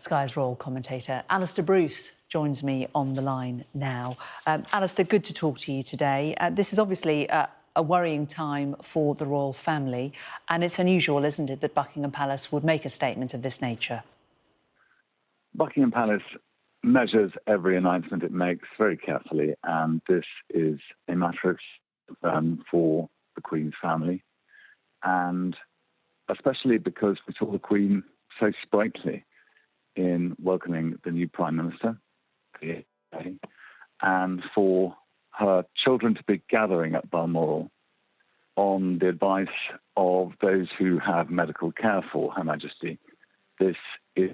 Sky's royal commentator, Alastair Bruce, joins me on the line now. Alastair, good to talk to you today. This is obviously a worrying time for the royal family, and it's unusual, isn't it, that Buckingham Palace would make a statement of this nature? Buckingham Palace measures every announcement it makes very carefully, and this is a matter of concern for the Queen's family, and especially because we saw the Queen so sprightly in welcoming the new Prime Minister, and for her children to be gathering at Balmoral on the advice of those who have medical care for Her Majesty. This is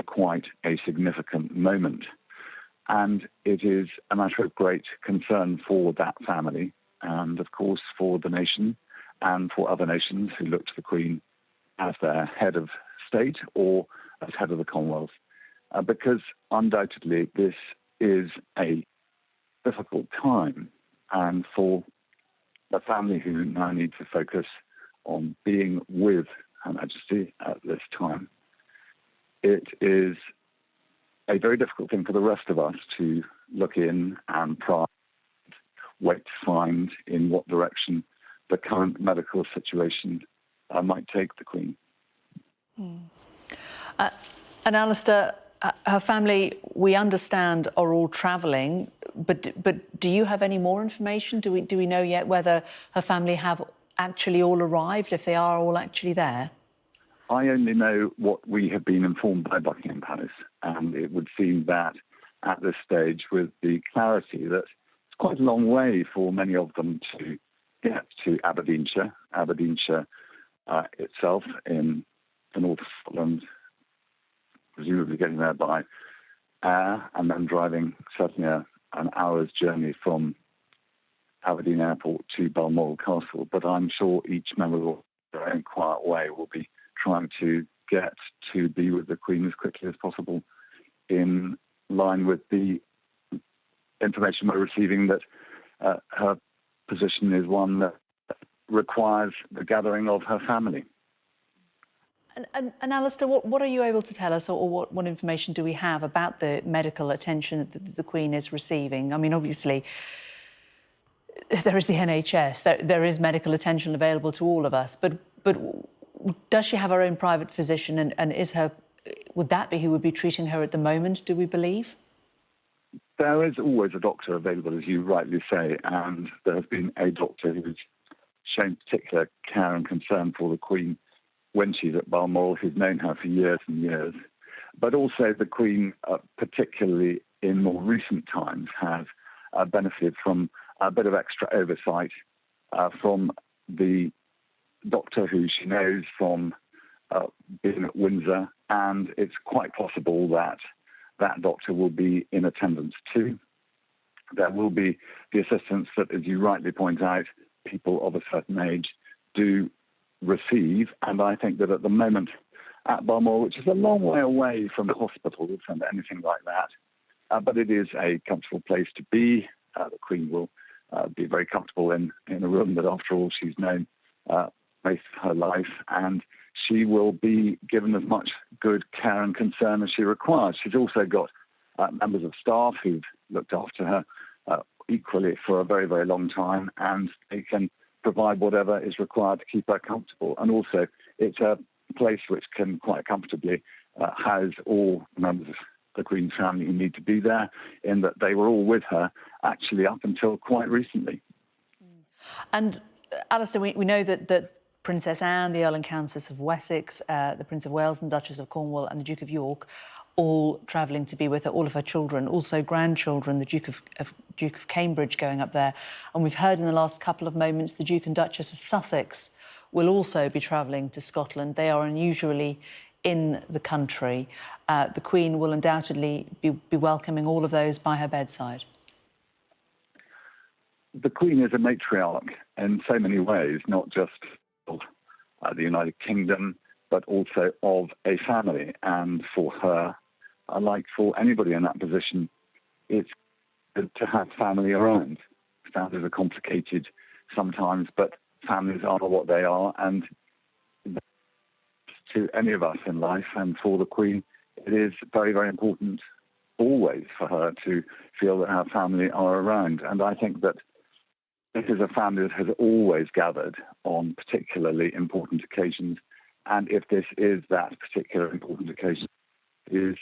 quite a significant moment, and it is a matter of great concern for that family and, of course, for the nation and for other nations who look to the Queen as their head of state or as head of the Commonwealth, because undoubtedly this is a difficult time, and for the family who now need to focus on being with Her Majesty at this time, it is a very difficult thing for the rest of us to look in and try and wait to find in what direction the current medical situation might take the Queen. And Alastair, her family, we understand, are all travelling, but do you have any more information? Do we know yet whether her family have actually all arrived, if they are all actually there? I only know what we have been informed by Buckingham Palace, and it would seem that at this stage, with the clarity that it's quite a long way for many of them to get to Aberdeenshire itself in the north of Scotland, presumably getting there by air and then driving certainly an hour's journey from Aberdeen Airport to Balmoral Castle. But I'm sure each member of their own quiet way will be trying to get to be with the Queen as quickly as possible, in line with the information we're receiving that her position is one that requires the gathering of her family. And Alastair, what are you able to tell us, or what information do we have about the medical attention that the Queen is receiving? I mean, obviously, there is the NHS, there is medical attention available to all of us, but does she have her own private physician, and would that be who would be treating her at the moment, do we believe? There is always a doctor available, as you rightly say, and there has been a doctor who has shown particular care and concern for the Queen when she's at Balmoral, who's known her for years and years. But also the Queen, particularly in more recent times, has benefited from a bit of extra oversight from the doctor who she knows from being at Windsor, and it's quite possible that that doctor will be in attendance too. There will be the assistance that, as you rightly point out, people of a certain age do receive, and I think that at the moment at Balmoral, which is a long way away from the hospitals and anything like that, but it is a comfortable place to be. The Queen will be very comfortable in a room that, after all, she's known most of her life, and she will be given as much good care and concern as she requires. She's also got members of staff who've looked after her equally for a very, very long time, and they can provide whatever is required to keep her comfortable. And also, it's a place which can quite comfortably house all members of the Queen's family who need to be there, in that they were all with her actually up until quite recently. And Alastair, we know that Princess Anne, the Earl and Countess of Wessex, the Prince of Wales and Duchess of Cornwall and the Duke of York, all travelling to be with her, all of her children, also grandchildren, the Duke of Cambridge going up there. And we've heard in the last couple of moments the Duke and Duchess of Sussex will also be travelling to Scotland. They are unusually in the country. The Queen will undoubtedly be welcoming all of those by her bedside. The Queen is a matriarch in so many ways, not just of the United Kingdom, but also of a family. And for her, like for anybody in that position, it's good to have family around. Families are complicated sometimes, but families are what they are. And to any of us in life, and for the Queen, it is very, very important always for her to feel that her family are around. And I think that this is a family that has always gathered on particularly important occasions. And if this is that particular important occasion, it is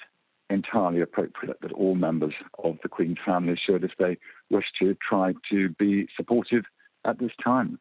entirely appropriate that all members of the Queen's family should, if they wish to, try to be supportive at this time.